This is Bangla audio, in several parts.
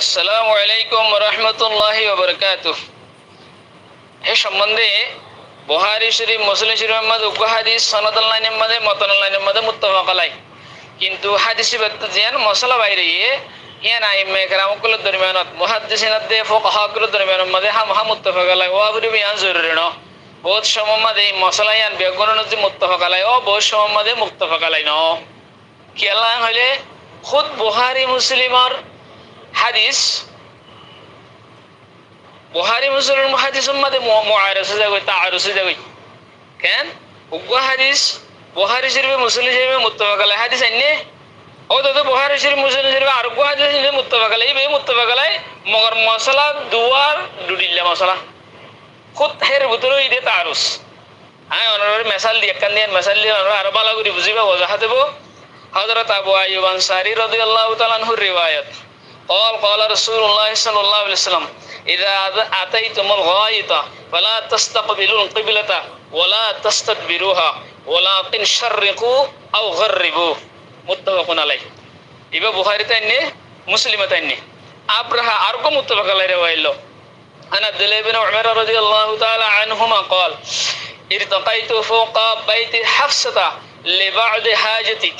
আসসালামু আলাইকুম রহমতুল্লাহি ওয়া বারাকাতুহু। এ সম্বন্ধে বুখারী শরীফ, মুসলিম শরীফের মধ্যে উক্ত হাদিস সনদুল লাইনের মধ্যে মতনুল লাইনের মধ্যে মুত্তাফাক আলাই। কিন্তু হাদিস ব্যক্ত যেন মশলা বাইরে ইয়ান আইম্মে কেরামকুল দরমিয়ানত মুহাদ্দিসিনাত ফুকাহাকুল দরমিয়ানের মধ্যে হা মুত্তাফাক আলাই ও আবরি বিয়ান জরুরি ন বহুত সময় মধ্যে এই মশলা ইয়ান বেগুনের যে মুত্তাফাক আলাই ও বহুত সময় মধ্যে মুত্তাফাক আলাই ন কি আল্লাহ হইলে খুদ বুখারী মুসলিমর হাদিস বুখারী মুসলিম হাদিসের মধ্যে মুআরাসা যাবে তাআরুসা যাবে কেন উগ্র হাদিস বুখারী শরীফে মুসলিম শরীফে মুত্তাফাক আলাই হাদিস আইনে ও তো বুখারী শরীফ মুসলিম শরীফে আর উগ্র হাদিস মুত্তাফাক আলাই বে মুত্তাফাক আলাই মগর মশলা দুয়ার দুডিল্লা মশলা খুদ হের ভিতরে ইদে তাআরুস হ্যাঁ ওনার মিসাল দিয়ে কান দিয়ে মিসাল দিয়ে আর ভালো করে বুঝিবা ওয়াজাহাত দেব। হযরত আবু আইয়ুব আনসারী রাদিয়াল্লাহু তাআলা আনহু রিওয়ায়াত قال رسول الله صلى الله عليه وسلم إذا أتيتم الغائط فلا تستقبلوا القبلة ولا تستدبروها ولكن شرقوا أو غربوا متفق عليه. إبا بخاري تاني مسلم تاني أبرها أرقم متفق عليه رواية أنا عبد الله بن عمر رضي الله تعالى عنهما قال ارتقيت فوق بيت حفصة لبعض حاجتي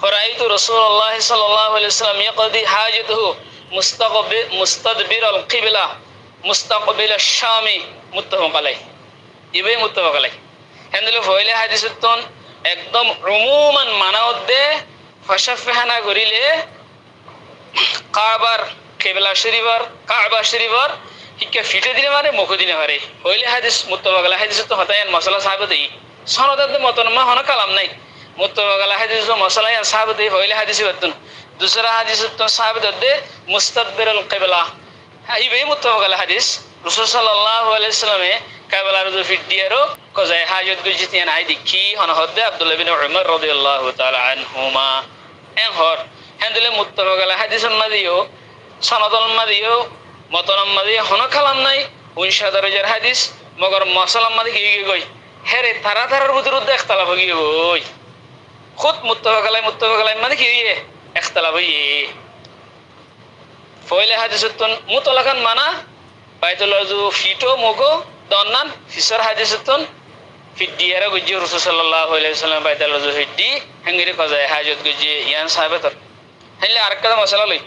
فرأيت رسول الله صلى الله عليه وسلم يقضي حاجته مستدبر القبلة مستقبل الشام متفق عليه. ইবে মুত্তাফাক আলাইহি হেন্দলে ফয়লে হাদিসতন একদম উমুমান মানাওদে ফশফহানা করিলে কাবার কিবলা শরীফর কাবা শরীফর হিকে ফিটে দিলে মানে মুখ দিনে পারে ফয়লে হাদিস মুত্তাফাক আলাইহি হাদিসত হতায়ান মাসালা সাহাবতে সনদে মতন মা হন কালাম নাই मुत्तफाक अलैहि हदीस जो मसला है साहब दे पहले हदीस बतन दूसरा हदीस तो साहब दे मुस्तदबिर अल क़िबला ये भी मुत्तफाक अलैहि हदीस रसूल सल्लल्लाहु अलैहि वसल्लम क़िबला रजु फिदियारो को जाय हाजत को जितियान आई दिखी हन हदे अब्दुल्लाह बिन उमर रदियल्लाहु ताआला अनहुमा एन हर हंदले मुत्तफाक अलैहि हदीस मदियो सनदल मदियो मतन मदियो हन कलाम নাই 19 দরজার হাদিস মগর মসলা মদি কি গই হেরে তারা তারার ভিতর ইখতিলাফ হই গই खुद मुत्तफाक अलैहि মানে কি ইখতিলাফ হই ফয়লে হাদিসতন মুতলাকান মানা বাইতুল আযু ফিটো মগো দন্নান ফিসর হাদিসতন ফিদিয়ারা গজি রাসূল সাল্লাল্লাহু আলাইহি ওয়াসাল্লাম বাইতুল আযু ফিদি হেঙ্গিরে কজায় হাজত গজি ইয়ান সাহাবত হেলে আরেকটা মশলা লই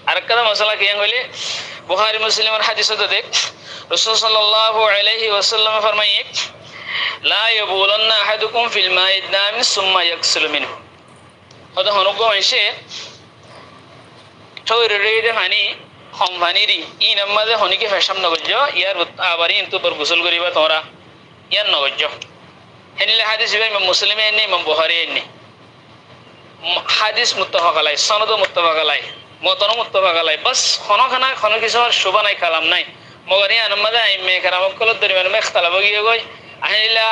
আরেকটা মশলা কি হইলে বুখারী মুসলিমের হাদিসত দেখ রাসূল সাল্লাল্লাহু আলাইহি ওয়াসাল্লাম ফরমায়ে লা ইয়াবুলান্না আহাদুকুম ফিল মা'i দাম সুম্মা ইয়াগসিলু মিনহু হদা হনুগো এসে ঠোরে রে হানি হমভানিরি ই নামাজে হনিকে ফেশাম নগজ ইয়ার আবারি ইনতু পর গোসল করিবা তোরা ইয়ার নগজ হেনিলে হাদিস ইমাম মুসলিমে এনে ইমাম বুখারী এনে হাদিস মুত্তাফাক আলাইহি সনদ মুত্তাফাক আলাইহি মতন মুত্তাফাক আলাইহি বাস খনখানা খন কিসর শুবা নাই কালাম নাই মগরি আনমাদে আইমে কেরামকল দরমিয়ান মে ইখতিলাফ গিয়ে গই আহিলা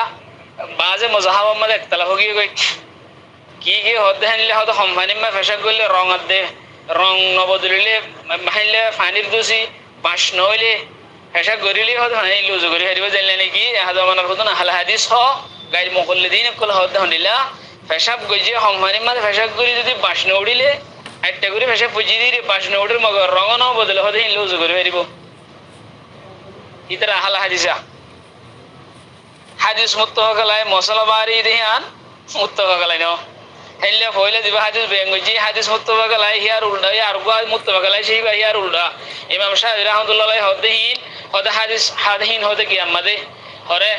বাজে মুজাহাব মধ্যে ইখতিলাফ গিয়ে গই কি হদে হেনিলে হদ সম্ভানি মে ফেশা গলে রং দে রং নবদলিলে মাইলে ফানির দোসি বাস নইলে ফেশা গরিলে হদ হানি লুজ গরি হারিব জানলে নাকি হাদ মানার হদ না হাল হাদিস হ গাইর মুকল্লিদিন কল হদ হনিলা ফেশাব গজি সম্ভানি মে ফেশা গরি যদি বাস নউড়িলে একটা গরি ফেশা পুজি দিরে বাস নউড়ির মগর রং ন বদলে হদ হিন লুজ গরি হারিব ইতরা হাল হাদিসা হাদিস মুত্তাফাক আলাইহি মশলা বারি দেহান মুত্তাফাক আলাইহি নো হেলে ফয়লে দিবা হাদিস বেঙ্গজি হাদিস মুত্তাফাক আলাইহি হিয়ার উল্টা আর গো মুত্তাফাক আলাইহি সেই হিয়ার উল্টা ইমাম শাফিঈ রাহমাতুল্লাহ আলাইহি হদিন হদ হাদিস হাদিন হদে কি আমাদে হরে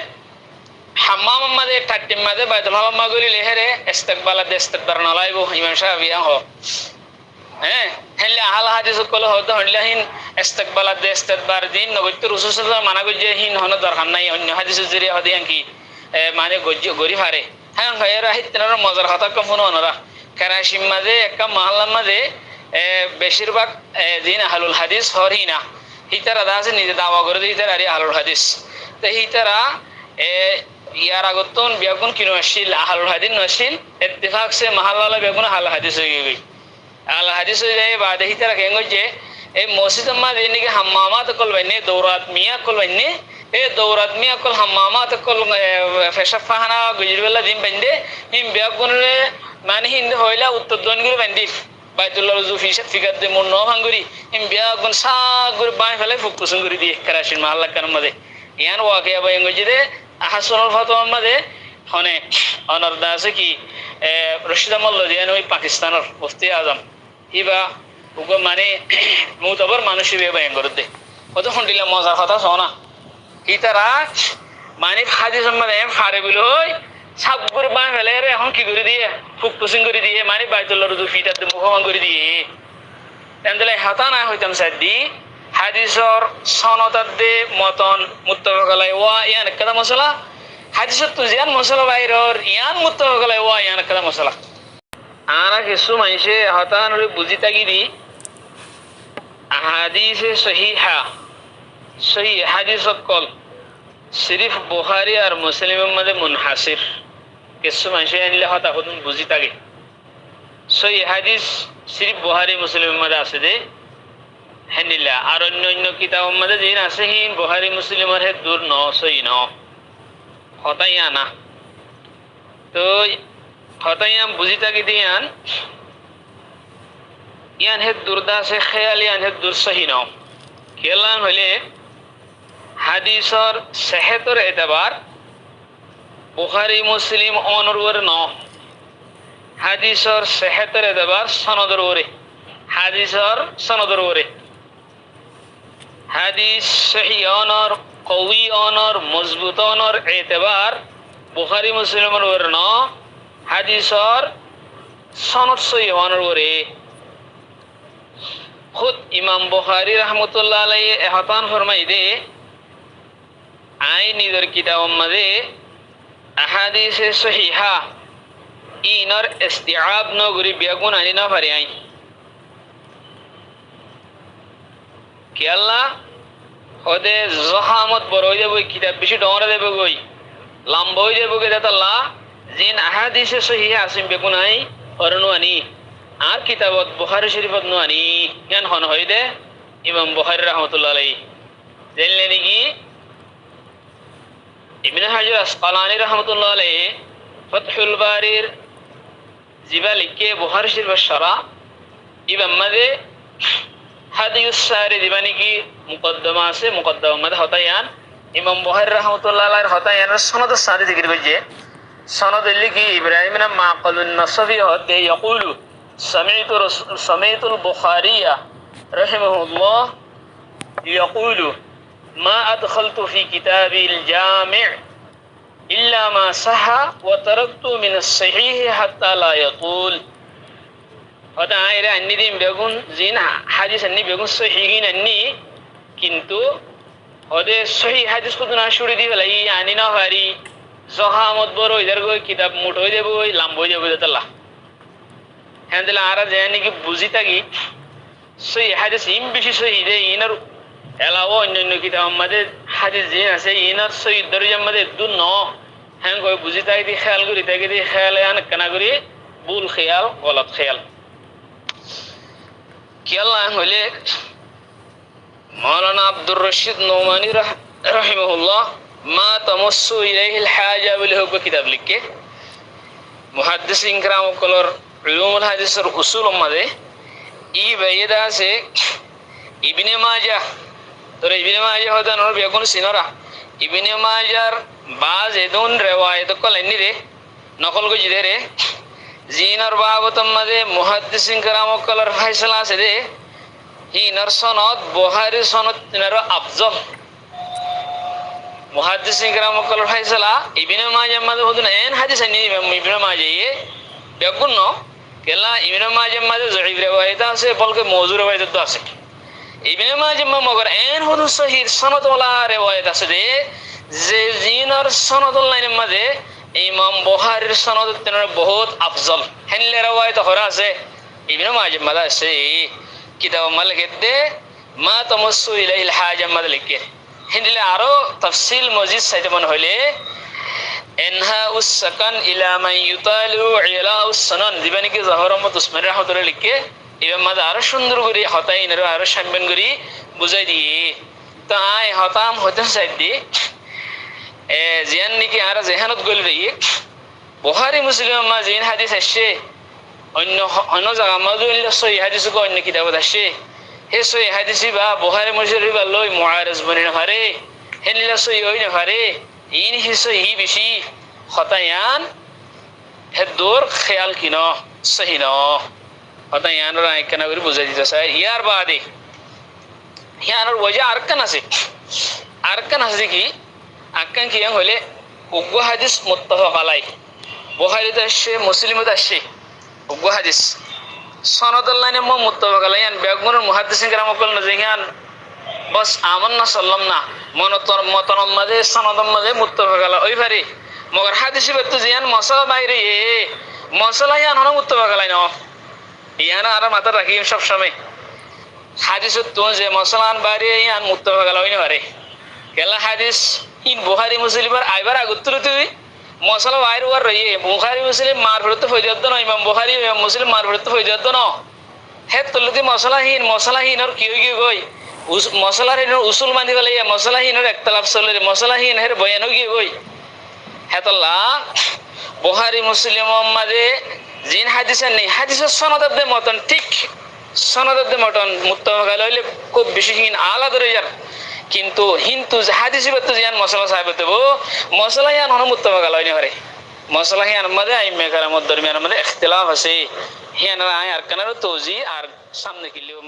হাম্মাম আমাদে টাট্টিম মাদে বাইতুল হাম্মাম মাগুলি লেহেরে ইস্তিকবাল দে ইস্তিকবার নালাইবো ইমাম শাফিঈ হ হ্যাঁ হেলে আহল হাদিস কল হদ হনলাহিন ইস্তিকবাল দে ইস্তিকবার দিন নগত রাসূল সাল্লাল্লাহু মানা গজে হিন হন দরকার নাই অন্য হাদিস জরিয়া হদিয়ান কি মানে গজি গরি ফারে হ্যাঁ এরা হিতনার মজার কথা কম হনরা কারাশিম মাদে একটা মহল্লা মাদে বেশিরভাগ দিন আহলুল হাদিস হরিনা হিতারা দাসে নিজে দাওয়া করে দিতার আরে আহলুল হাদিস তো হিতারা ইয়ার আগতন বেগুন কিনো আসিল আহলুল হাদিস নসিল ইত্তেফাক সে মহল্লা বেগুন আহলুল হাদিস হয়ে গই আল হাদিস হয়ে যায় বাদে হিতারা কেন যে এই মসজিদ মাদে নিকে হাম্মামাত কল বাইনে দৌরাত মিয়া কল বাইনে এ দৌরাত মিয়া কল হাম্মামাত কল ফেশাফাহানা গুজরবেলা দিন বাইন্দে হিম বেগুনরে মানে হিন্দ হইলা উত্তর দনগুলো বাইন্দি বাইতুল্লাহ রুজু ফিকার দিয়ে মন ন ভাঙ্গুরি ইম বিয়া গুন সাগুর বাই ফেলে ফুকুসুন গুরি দিয়ে কারাশিন মাল্লা কার মধ্যে ইয়ান ওয়াকিয়া বাই গজি দে আহসানুল ফাতওয়া মধ্যে হনে অনর দাসে কি রশিদ আহমদ লদিয়ান ওই পাকিস্তানের মুফতি আজম ইবা উগো মানে মুতবর মানুষই বে বাই গরদে কত হন্ডিলা মজার কথা শোনা কি তারা মানে হাদিস মধ্যে ফারে বিলই সাবগুর বাই ফেলে রে এখন কি করে দিয়ে ফুকুসুন করে দিয়ে মানে বাইতুল্লাহ রুজু ফিটার দিয়ে মুখমান করে দিয়ে এন্দলে হাতা না হইতাম সাদি হাদিসর সনদাদে মতন মুত্তাফাক আলাইহি ওয়া ইয়ান কাদা মশলা হাদিসত তো জিয়ান মশলা বাইরর ইয়ান মুত্তাফাক আলাইহি ওয়া ইয়ান কাদা মশলা আরা কিছু মাইসে হাতান রে বুঝি তাগিদি হাদিসে সহিহা সহি হাদিসত কল সিরিফ বুখারী আর মুসলিমের মধ্যে মুনহাসির কিছু মাইসে আনলে হতা হুদুন বুঝি তাগে সহি হাদিস সিরিফ বুখারী মুসলিমের মধ্যে আছে দে হেনিলা আর অন্য কিতাবের মধ্যে যেন আছে হি বুখারী মুসলিমের হে দূর ন সহি ন হতাই আনা তো হতাই আম বুঝি তাকি দিয়ান ইয়ান হে দুরদা সে খেয়াল ইয়ান হে দূর সহি ন খেলান হলে হাদিসর সেহতর এতবার বুখারী মুসলিম অনরুর ন হাদিসর সেহতর এতবার সনদর ওরে হাদিসর সনদর ওরে হাদিস সহি অনর কওয়ি অনর মজবুত অনর এতবার বুখারী মুসলিমের ওর ন হাদিসর সনদ সহি অনর ওরে খুদ ইমাম বুখারী রহমতুল্লাহ আলাইহি এহতান ফরমাই দে আই নিজের কিতাবের মধ্যে আহাদিসে সহিহা ইনর ইস্তিআব নগরি বেগুন আনি না পারে আই কি আল্লাহ ওদে জহামত বড় হয়ে যাবে কিতাব বেশি ডরা দেবে গই লম্বা হয়ে যাবে গে আল্লাহ জিন আহাদিসে সহিহা আসিম বেগুন আই অরনু আনি আর কিতাবত বুখারী শরীফত নু আনি কেন হন হই দে ইমাম বুখারী রহমাতুল্লাহ আলাইহি জানলে নাকি ইবনে হাজার আসকালানী রহমাতুল্লাহ আলাইহি ফাতহুল বারির জিবা লিখে বুখারী শরীফের শরহ ইমাম মদে হাদিস সারি দিবানি কি মুকদ্দমা আছে মুকদ্দমা মধ্যে হতায়ান ইমাম বুখারী রহমাতুল্লাহ আলাইহির হতায়ানের সনদ সারি জিকির কইছে সনদ লিখি ইব্রাহিম না মাকালুন নসফি হতে ইয়াকুলু সমিতুল বুখারিয়া রাহিমাহুল্লাহ ইয়াকুলু ما أدخلت في كتابي الجامع إلا ما صح وتركت من الصحيح حتى لا يطول هذا أيضا أني دين بيكون زين حديث أني بيكون صحيحين أني كنتو هذا صحيح حديث كتنا شوري دي فلا يعني نهاري زهامت برو إدار کوئی كتاب موٹوي دے بوي لامبوي دے بوي تلا هندلا عرب يعني كي بوزيتا كي صحيح حديث إم بيشي صحيح دي إنر এলাও অন্যান্য কিতাব মধ্যে হাদিস জিন আছে ইনার সহিহ দরজা মধ্যে দু ন হ্যাঁ কই বুঝি তাই দি খেয়াল করি তাকে দি খেয়াল আন কানা করি ভুল খেয়াল গলত খেয়াল কি আল্লাহ হইলে মাওলানা আব্দুর রশিদ নোমানী রাহিমাহুল্লাহ মা তামাসসু ইলাইহিল হাজা বলে হোক কিতাব লিখে মুহাদ্দিসিন کرام কলর উলুমুল হাদিসের উসুল মধ্যে ই বাইদা আছে ইবনে মাজাহ তোরে ইবনে মাজাহ হদান ওর বেগুন সিনরা ইবনে মাজার বাজ এদুন রিওয়ায়াত কলেনি রে নকল গজি দে রে জিনার বাবতম মধ্যে মুহাদ্দিসিন کرام কলর ফয়সালা আছে রে হি নর সনদ বুখারী সনদ তিনার আফজল মুহাদ্দিসিন کرام কলর ফয়সালা ইবনে মাজাহ মধ্যে হদুন এন হাদিস আনি ইবনে মাজাহ এ বেগুন ন কেলা ইবনে মাজাহ মধ্যে জয়ীফ রিওয়ায়াত আছে বলকে মওযু রিওয়ায়াত আছে ইবনে মাজাহ মগর এন হদু সহিহ সনদ ওয়ালা রিওয়ায়াত আছে যে জিনার সনদ লাইনের মধ্যে ইমাম বুখারীর সনদ তিনার বহুত আফজল হেনলে রিওয়ায়াত হরা আছে ইবনে মাজাহ মধ্যে আছে কিতাব মালিক দে মা তামাসসু ইলাইহিল হাজা মালিক হেনলে আরো তাফসীল মজিদ সাইতে মন হইলে এনহা উস সাকান ইলা মান ইউতালু ইলা উস সানান দিবানি কি জহরমত উসমান রাহমাতুল্লাহ লিখে ইমাম মাদা আরো সুন্দর করে হতাইন আরো সম্মান করে বুঝাই দিয়ে তো আই হতাম হতে সাইদি জিয়ান নাকি আর জেহানত গল রে বুখারী মুসলিম মা জিন হাদিস আসে অন্য অন্য জায়গা মজুল সহি হাদিস গো অন্য কিতাবত আসে হে সহি হাদিসি বা বুখারী মুসলিম বা লই মুআরিজ বনি না পারে হে নিলা সহি হই না পারে ইন হি সহি বেশি খতায়ান হে দূর খেয়াল কিনো সহি ন খতায়ান রায় কেন করে বুঝাই দিতে চাই ইয়ার বাদে ইয়ানোর ওজে আরকান আছে কি আরকান কি হলে উগ্র হাদিস মুত্তাফাক আলাই বুখারীতে আসে মুসলিমতে আসে উগ্র হাদিস সনদুল লাইনে মো মুত্তাফাক আলাই আন বেগুনের মুহাদ্দিসিন কেরাম কল না জিহান বাস আমান্না সাল্লাম না মনতর মতনম মাঝে সনদম মাঝে মুত্তাফাক আলাই ওই পারে মগর হাদিসি বেতু জিহান মশলা বাইরে মশলা ইয়ান হন মুত্তাফাক আলাই ন ইয়ানা আর মাথা রাখি সব সময় হাদিস তো যে মশলান বাইরে ইয়ান মুত্তাফাক আলাই না পারে কেলা হাদিস ইন বুখারী মুসলিমের আইবার আগত্তর তুই মশলা বাইরে ওয়ার রইয়ে বুখারী মুসলিম মার ফেরত হয়ে যাত না ইমাম বুখারী ইমাম মুসলিম মার ফেরত হয়ে যাত না হে তুলতি মশলাহীন আর কি হয়ে গই মশলার উসুল মানি বলে মশলাহীনের একতলাফ চলে মশলাহীন হের বয়ান গিয়ে গই হেতল্লা বুখারী মুসলিম মাঝে জিন হাদিসের নেই হাদিসের সনদের মতন ঠিক সনদের মতন মুত্তাফাক আলাইহি হইলে খুব বেশি হিন আলা দরজার কিন্তু হিন্দু হাদিসি বেতু জিয়ান মশলা সাহেব দেবো মশলা হিয়ান হন মুত্তাফাক আলাইহি পারে মশলা হিয়ান মাঝে আইম্মে কারামত দরমিয়ান মাঝে ইখতিলাফ আছে হিয়ান আয় আর কানার তৌজি আর সামনে কিলিও